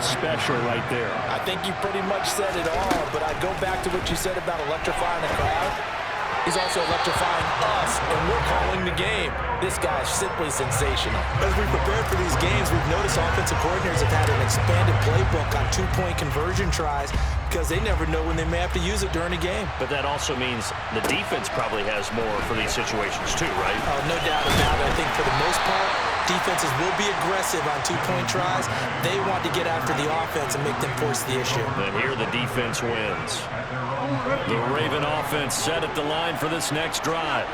special right there? I think you pretty much said it all, but I go back to what you said about electrifying the crowd. He's also electrifying us, and we're calling the game. This guy's simply sensational. As we prepared for these games, we've noticed offensive coordinators have had an expanded playbook on two-point conversion tries because they never know when they may have to use it during a game. But that also means the defense probably has more for these situations too, right? Oh, no doubt about it. I think for the most part, defenses will be aggressive on two-point tries. They want to get after the offense and make them force the issue. And here the defense wins. The Raven offense set at the line for this next drive.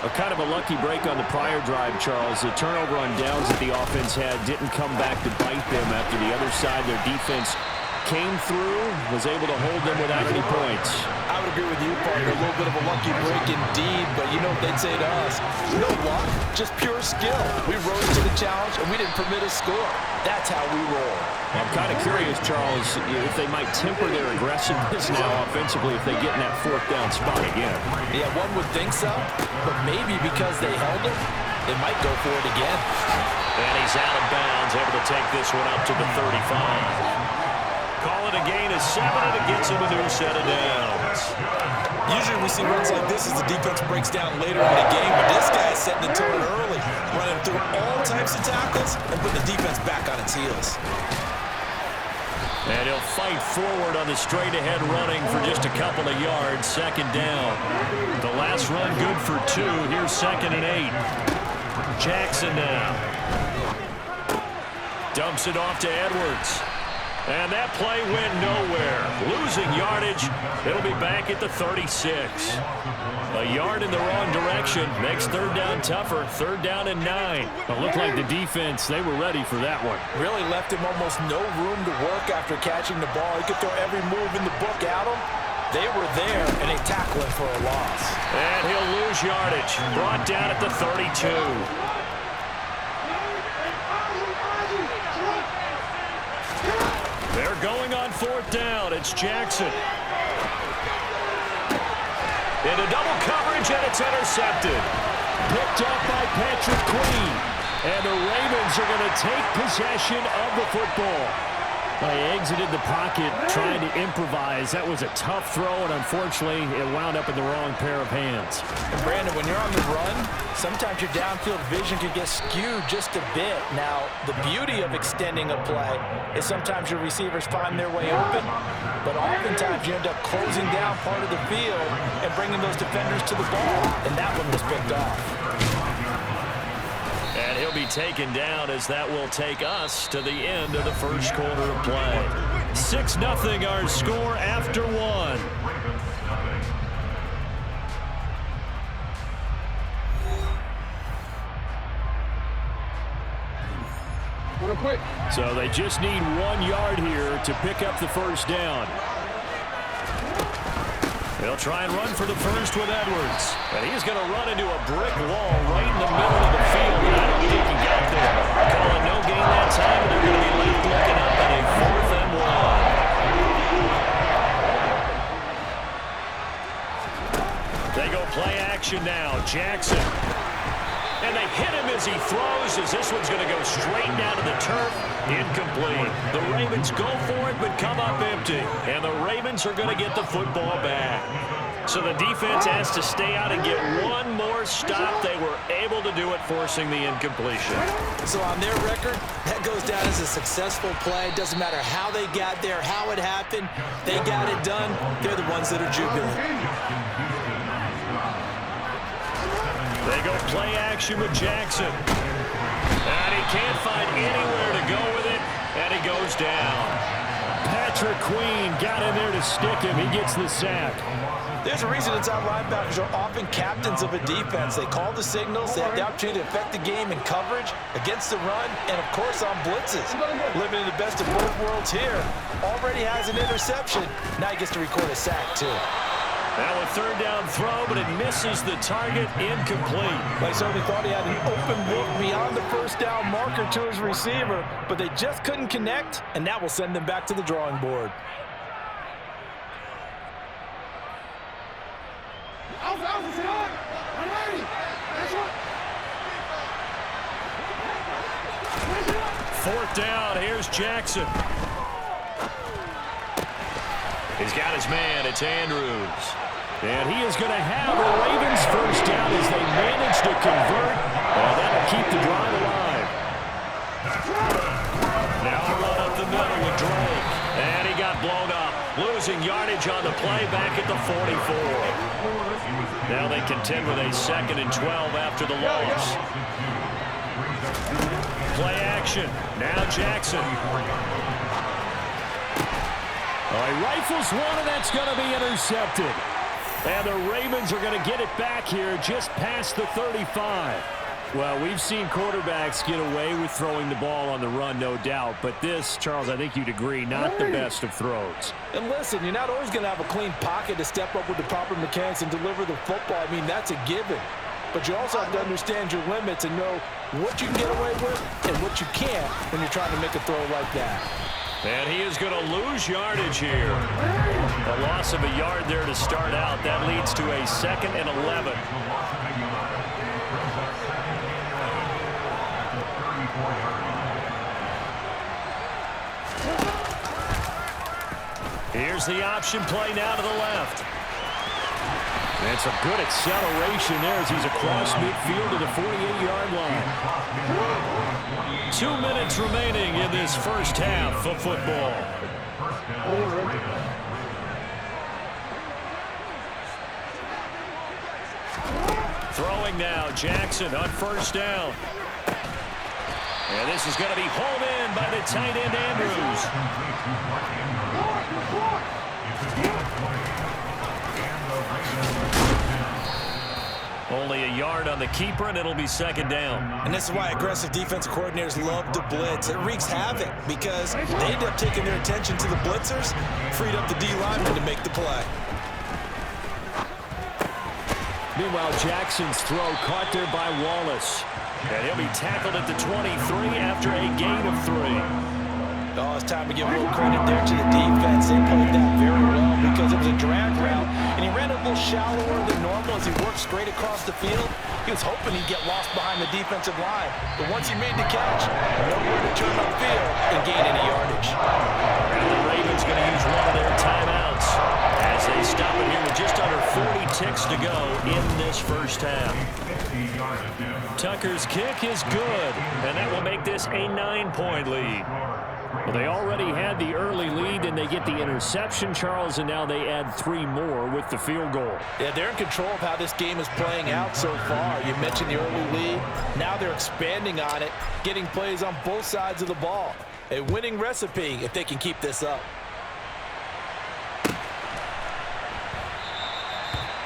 A kind of a lucky break on the prior drive, Charles. The turnover on downs that the offense had didn't come back to bite them after the other side. Their defense came through, was able to hold them without any points. I would agree with you, partner. A little bit of a lucky break indeed, but you know what they'd say to us? No luck, just pure skill. We rose to the challenge, and we didn't permit a score. That's how we roll. I'm kind of curious, Charles, if they might temper their aggressiveness now offensively if they get in that fourth down spot again. Yeah, one would think so, but maybe because they held it, they might go for it again. And he's out of bounds, able to take this one up to the 35. Call it a gain of 7, and it gets him a new set of downs. Usually we see runs like this as the defense breaks down later in the game, but this guy is setting the tone early, running through all types of tackles and putting the defense back on its heels. And he'll fight forward on the straight-ahead running for just a couple of yards. Second down. The last run good for 2. Here's 2nd and 8. Jackson now. Dumps it off to Edwards. And that play went nowhere. Losing yardage. It'll be back at the 36. A yard in the wrong direction. Makes third down tougher. Third down and 9. It looked like the defense, they were ready for that one. Really left him almost no room to work after catching the ball. He could throw every move in the book at him. They were there, and they tackle him for a loss. And he'll lose yardage. Brought down at the 32. They're going on fourth down. It's Jackson. Into double coverage, and it's intercepted. Picked up by Patrick Queen. And the Ravens are going to take possession of the football. They exited the pocket trying to improvise. That was a tough throw, and unfortunately, it wound up in the wrong pair of hands. And Brandon, when you're on the run, sometimes your downfield vision can get skewed just a bit. Now, the beauty of extending a play is sometimes your receivers find their way open, but oftentimes you end up closing down part of the field and bringing those defenders to the ball, and that one was picked off. And he'll be taken down as that will take us to the end of the first quarter of play. 6-0 our score after 1. So they just need 1 yard here to pick up the first down. They'll try and run for the first with Edwards. And he's going to run into a brick wall right in the middle of the field. And I don't think he got there. Calling no gain that time, and they're going to be left looking up at a 4th and 1. They go play action now. Jackson. And they hit him as he throws, as this one's going to go straight down to the turf. Incomplete. The Ravens go for it, but come up empty. And the Ravens are going to get the football back. So the defense has to stay out and get one more stop. They were able to do it, forcing the incompletion. So on their record, that goes down as a successful play. Doesn't matter how they got there, how it happened. They got it done. They're the ones that are jubilant. They go play action with Jackson. And he can't find anywhere to go with it, and he goes down. Patrick Queen got in there to stick him. He gets the sack. There's a reason inside linebackers are often captains of a defense. They call the signals. They have the opportunity to affect the game in coverage, against the run, and, of course, on blitzes. Living in the best of both worlds here. Already has an interception. Now he gets to record a sack, too. Now a third down throw, but it misses the target, incomplete. They certainly thought he had an open look beyond the first down marker to his receiver, but they just couldn't connect, and that will send them back to the drawing board. Fourth down, here's Jackson. He's got his man. It's Andrews. And he is going to have a Ravens first down as they manage to convert. And that'll keep the drive alive. Now a run up the middle with Drake. And he got blown up. Losing yardage on the play back at the 44. Now they contend with a 2nd and 12 after the loss. Play action. Now Jackson. He rifles one, and that's going to be intercepted. And the Ravens are going to get it back here just past the 35. Well, we've seen quarterbacks get away with throwing the ball on the run, no doubt. But this, Charles, I think you'd agree, not the best of throws. And listen, you're not always going to have a clean pocket to step up with the proper mechanics and deliver the football. I mean, that's a given. But you also have to understand your limits and know what you can get away with and what you can't when you're trying to make a throw like that. And he is going to lose yardage here. A loss of a yard there to start out. That leads to a 2nd and 11. Here's the option play now to the left. And some good acceleration there as he's across midfield to the 48-yard line. 2 minutes remaining in this first half of football. Throwing now, Jackson on first down. And this is going to be hauled in by the tight end, Andrews. Only a yard on the keeper, and it'll be 2nd down. And this is why aggressive defensive coordinators love to blitz. It wreaks havoc because they end up taking their attention to the blitzers, freed up the D lineman to make the play. Meanwhile, Jackson's throw caught there by Wallace. And he'll be tackled at the 23 after a gain of 3. Oh, it's time to give a little credit there to the defense. They played that very well because it was a drag route, and he ran a little shallower than normal as he worked straight across the field. He was hoping he'd get lost behind the defensive line, but once he made the catch, nowhere to turn upfield and gain any yardage. And the Ravens going to use one of their timeouts as they stop it here with just under 40 ticks to go in this first half. Tucker's kick is good, and that will make this a 9-point lead. Well, they already had the early lead, and they get the interception, Charles, and now they add 3 more with the field goal. Yeah, they're in control of how this game is playing out so far. You mentioned the early lead. Now they're expanding on it, getting plays on both sides of the ball. A winning recipe if they can keep this up.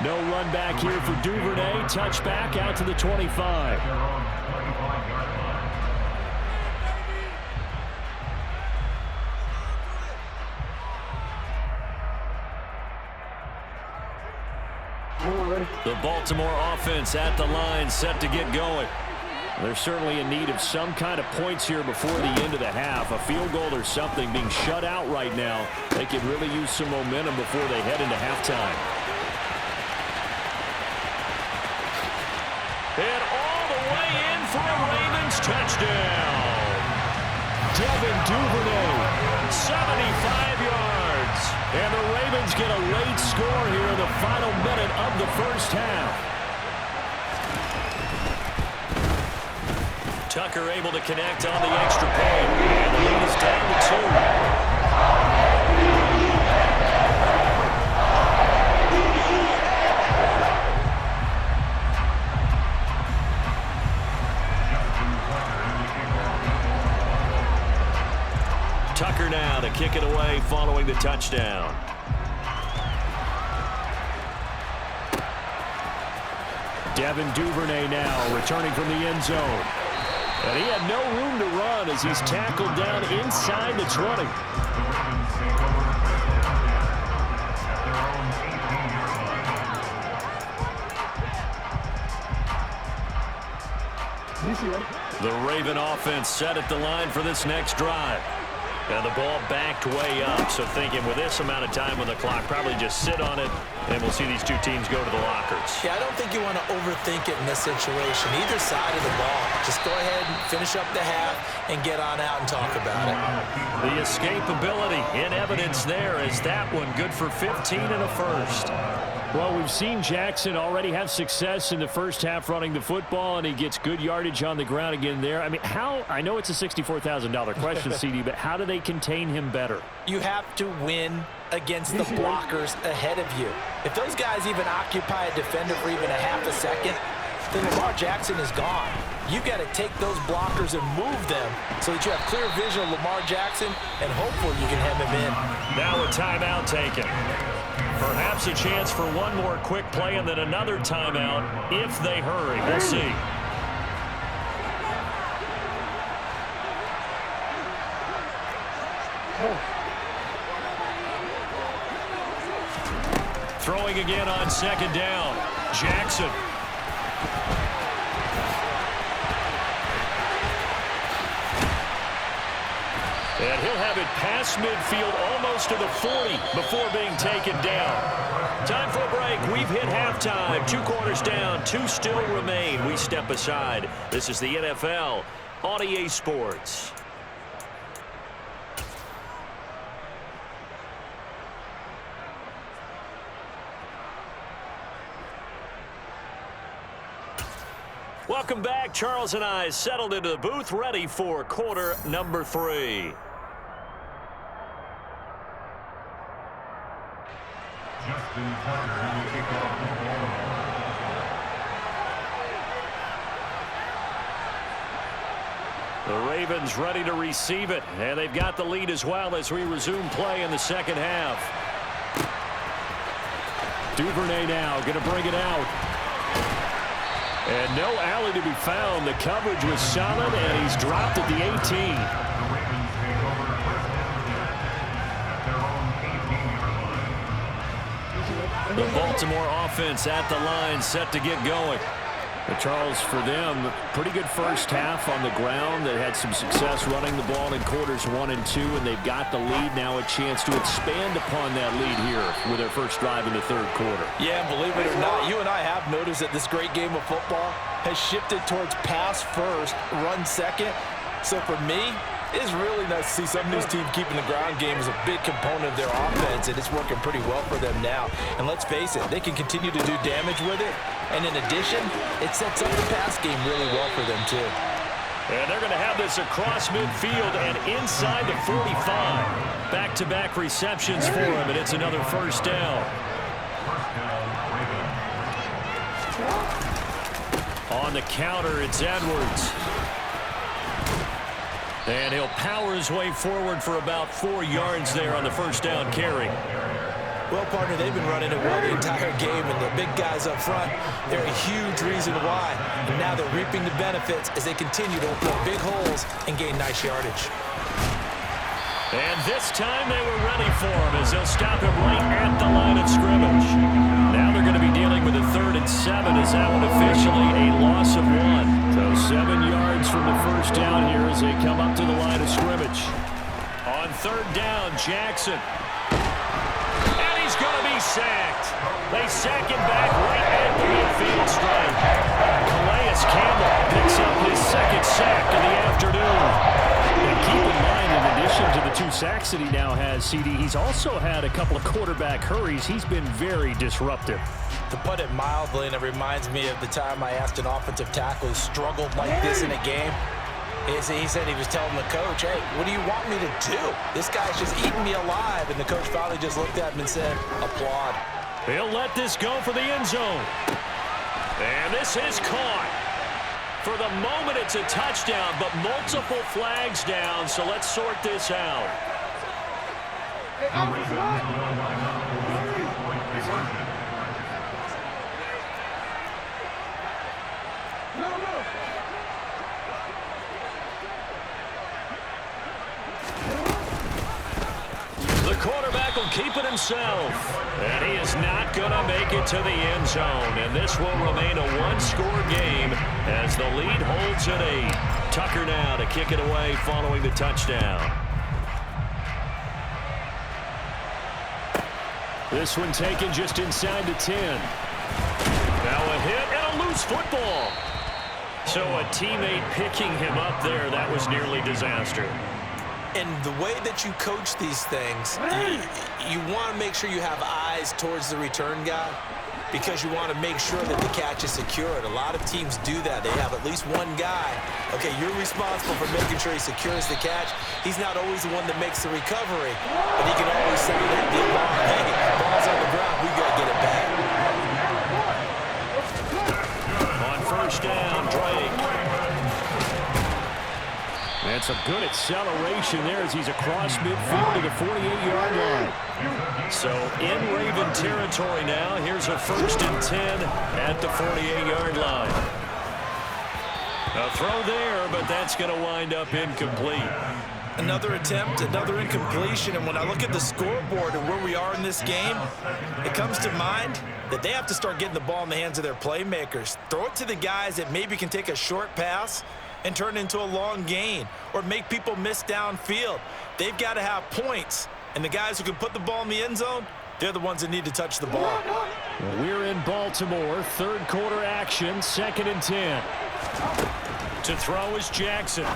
No run back here for Duvernay. Touchback out to the 25. The Baltimore offense at the line, set to get going. They're certainly in need of some kind of points here before the end of the half. A field goal or something, being shut out right now. They could really use some momentum before they head into halftime. And all the way in for a Ravens touchdown. Devin Duvernay, 75 yards. And the Ravens get a late score here in the final minute of the first half. Tucker able to connect on the extra point. And the lead is down to 2. Tucker now to kick it away following the touchdown. Devin Duvernay now returning from the end zone. And he had no room to run as he's tackled down inside the 20. The Raven offense set at the line for this next drive. And the ball backed way up, so thinking with this amount of time on the clock, probably just sit on it, and we'll see these two teams go to the lockers. Yeah, I don't think you want to overthink it in this situation. Either side of the ball. Just go ahead and finish up the half and get on out and talk about it. The escapability in evidence there as that one good for 15 and a first. Well, we've seen Jackson already have success in the first half running the football, and he gets good yardage on the ground again there. I mean, I know it's a $64,000 question, CD, but how do they contain him better? You have to win against the blockers ahead of you. If those guys even occupy a defender for even a half a second, then Lamar Jackson is gone. You've got to take those blockers and move them so that you have clear vision of Lamar Jackson, and hopefully you can hem him in. Now a timeout taken. Perhaps a chance for one more quick play and then another timeout if they hurry. We'll see. Throwing again on second down. Jackson. And he'll have it past midfield almost to the 40 before being taken down. Time for a break. We've hit halftime. 2 quarters down. 2 still remain. We step aside. This is the NFL on EA Sports. Welcome back. Charles and I settled into the booth, ready for quarter number 3. The Ravens ready to receive it, and they've got the lead as well as we resume play in the second half. Duvernay now going to bring it out. And no alley to be found. The coverage was solid, and he's dropped at the 18. The Baltimore offense at the line, set to get going. But Charles, for them, pretty good first half on the ground. They had some success running the ball in quarters 1 and 2, and they've got the lead now, a chance to expand upon that lead here with their first drive in the third quarter. Yeah, and believe it or not, you and I have noticed that this great game of football has shifted towards pass first, run second. So for me, it's really nice to see some of these teams keeping the ground game as a big component of their offense, and it's working pretty well for them now. And let's face it, they can continue to do damage with it. And in addition, it sets up the pass game really well for them, too. And they're going to have this across midfield and inside the 45. Back-to-back receptions for him, and it's another first down. On the counter, it's Edwards. And he'll power his way forward for about 4 yards there on the first down carry. Well, partner, they've been running it well the entire game, and the big guys up front, they're a huge reason why. And now they're reaping the benefits as they continue to open up big holes and gain nice yardage. And this time they were ready for him as they'll stop him right at the line of scrimmage. Now they're going to be dealing with a 3rd and 7 as that one officially a loss of 1. So 7 yards from the first down here as they come up to the line of scrimmage. On 3rd down, Jackson. And he's going to be sacked. They sack him back right at the midfield stripe. Calais Campbell picks up his 2nd sack of the afternoon. And keep in mind, in addition to the 2 sacks that he now has, CD, he's also had a couple of quarterback hurries. He's been very disruptive. To put it mildly, and it reminds me of the time I asked an offensive tackle who struggled like this in a game. He said he was telling the coach, hey, what do you want me to do? This guy's just eating me alive. And the coach finally just looked at him and said, applaud. He'll let this go for the end zone. And this is caught. For the moment, it's a touchdown, but multiple flags down, so let's sort this out. The quarterback will keep it himself. And he is not going to make it to the end zone. And this will remain a 1-score game as the lead holds at 8. Tucker now to kick it away following the touchdown. This one taken just inside the 10. Now a hit and a loose football. So a teammate picking him up there, that was nearly disaster. And the way that you coach these things, you want to make sure you have eyes towards the return guy because you want to make sure that the catch is secured. A lot of teams do that. They have at least one guy. Okay, you're responsible for making sure he secures the catch. He's not always the one that makes the recovery, but he can always sound that the alarm. Hey, ball's on the ground. We got to get it back. On first down, Drake. And some good acceleration there as he's across midfield to the 48-yard line. So in Raven territory now. Here's a 1st and 10 at the 48-yard line. A throw there, but that's going to wind up incomplete. Another attempt, another incompletion, and when I look at the scoreboard and where we are in this game, it comes to mind that they have to start getting the ball in the hands of their playmakers. Throw it to the guys that maybe can take a short pass and turn it into a long gain or make people miss downfield. They've got to have points, and the guys who can put the ball in the end zone, they're the ones that need to touch the ball. Well, we're in Baltimore, third quarter action, 2nd and 10. To throw is Jackson.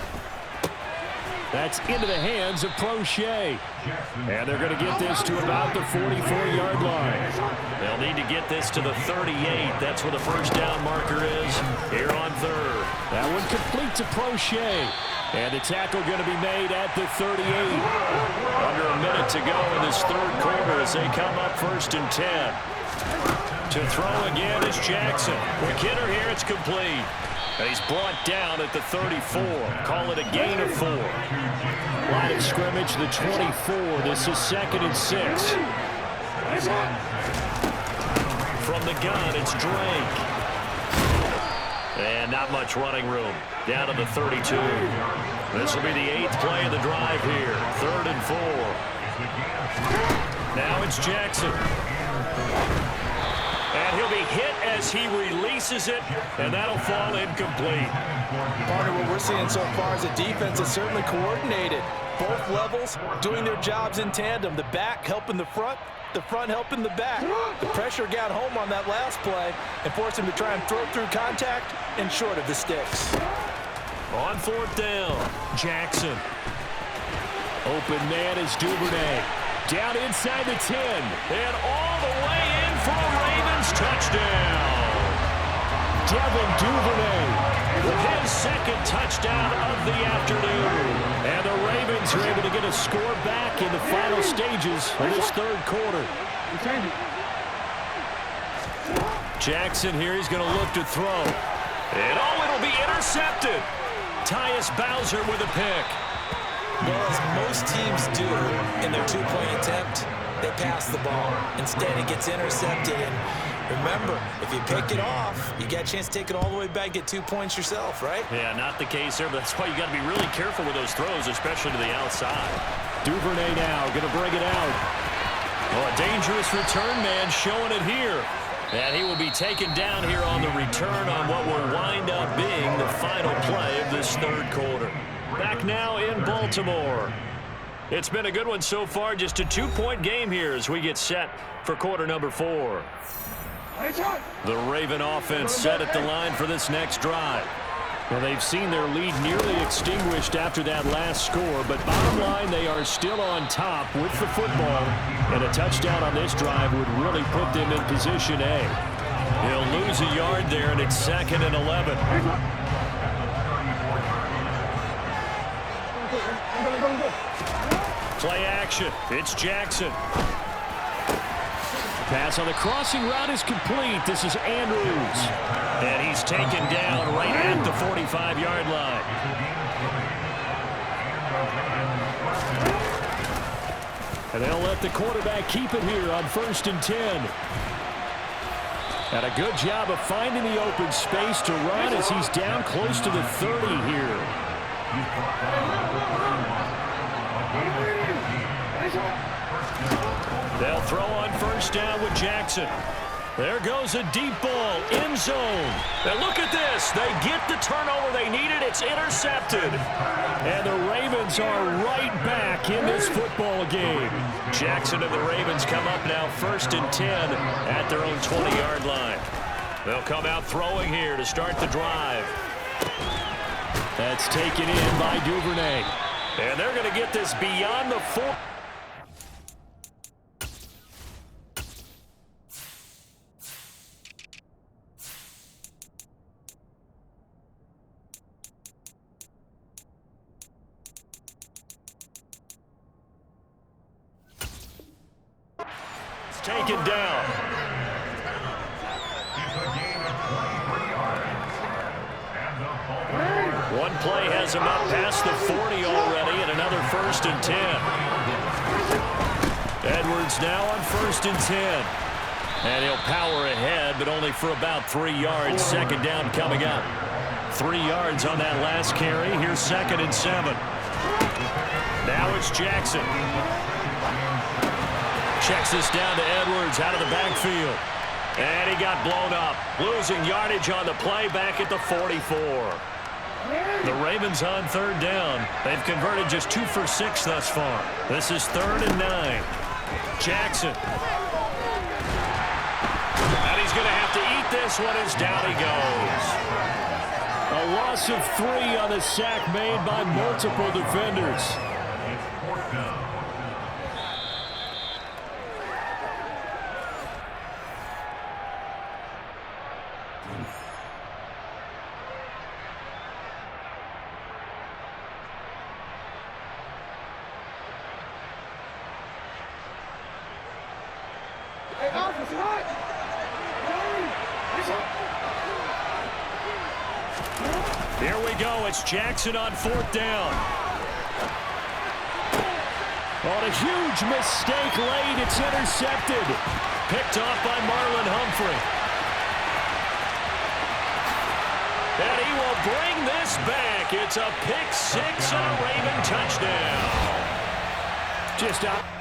That's into the hands of Prochet. And they're going to get this to about the 44-yard line. They'll need to get this to the 38. That's where the first down marker is here on third. That one complete to Prochet. And the tackle going to be made at the 38. Under a minute to go in this third quarter as they come up 1st and 10. To throw again is Jackson. Quick hitter here, it's complete. And he's brought down at the 34. Call it a gain of 4. Line of scrimmage, the 24. This is 2nd and 6. From the gun, it's Drake. And not much running room. Down to the 32. This will be the 8th play of the drive here. 3rd and 4. Now it's Jackson. And he'll be hit as he releases it, and that'll fall incomplete. Partner, what we're seeing so far is the defense is certainly coordinated. Both levels doing their jobs in tandem. The back helping the front helping the back. The pressure got home on that last play and forced him to try and throw through contact and short of the sticks. On 4th down, Jackson. Open man is Duvernay. Down inside the 10. And all the way in for a Ravens touchdown. Devin Duvernay. His 2nd touchdown of the afternoon. And the Ravens are able to get a score back in the final stages of this third quarter. Jackson here, he's going to look to throw. And it'll be intercepted. Tyus Bowser with a pick. Well, as most teams do in their two-point attempt, they pass the ball. Instead, it gets intercepted. And remember, if you pick it off, you got a chance to take it all the way back, get 2 points yourself, right? Yeah, not the case there, but that's why you got to be really careful with those throws, especially to the outside. Duvernay now going to bring it out. Oh, a dangerous return man showing it here. And he will be taken down here on the return on what will wind up being the final play of this third quarter. Back now in Baltimore. It's been a good one so far, just a 2-point game here as we get set for quarter number 4. The Raven offense set at the line for this next drive. Well, they've seen their lead nearly extinguished after that last score, but bottom line, they are still on top with the football, and a touchdown on this drive would really put them in position A. He'll lose a yard there, and it's 2nd and 11. Play action. It's Jackson. Pass on the crossing route is complete. This is Andrews. And he's taken down right at the 45-yard line. And they'll let the quarterback keep it here on 1st and 10. And a good job of finding the open space to run as he's down close to the 30 here. They'll throw on first down with Jackson. There goes a deep ball, end zone. And look at this. They get the turnover they needed. It's intercepted. And the Ravens are right back in this football game. Jackson and the Ravens come up now 1st and 10 at their own 20-yard line. They'll come out throwing here to start the drive. That's taken in by Duvernay. And they're going to get this beyond the 4. Taken down. One play has him up past the 40 already, and another 1st and 10. Edwards now on 1st and 10. And he'll power ahead, but only for about 3 yards. 2nd down coming up. 3 yards on that last carry. Here's 2nd and 7. Now it's Jackson. Checks this down to Edwards out of the backfield. And he got blown up. Losing yardage on the play back at the 44. The Ravens on 3rd down. They've converted just 2 for 6 thus far. This is 3rd and 9. Jackson. And he's going to have to eat this one as down he goes. A loss of 3 on the sack made by multiple defenders. Here we go. It's Jackson on 4th down. On a huge mistake late. It's intercepted. Picked off by Marlon Humphrey. And he will bring this back. It's a pick 6 and a Raven touchdown. Just out.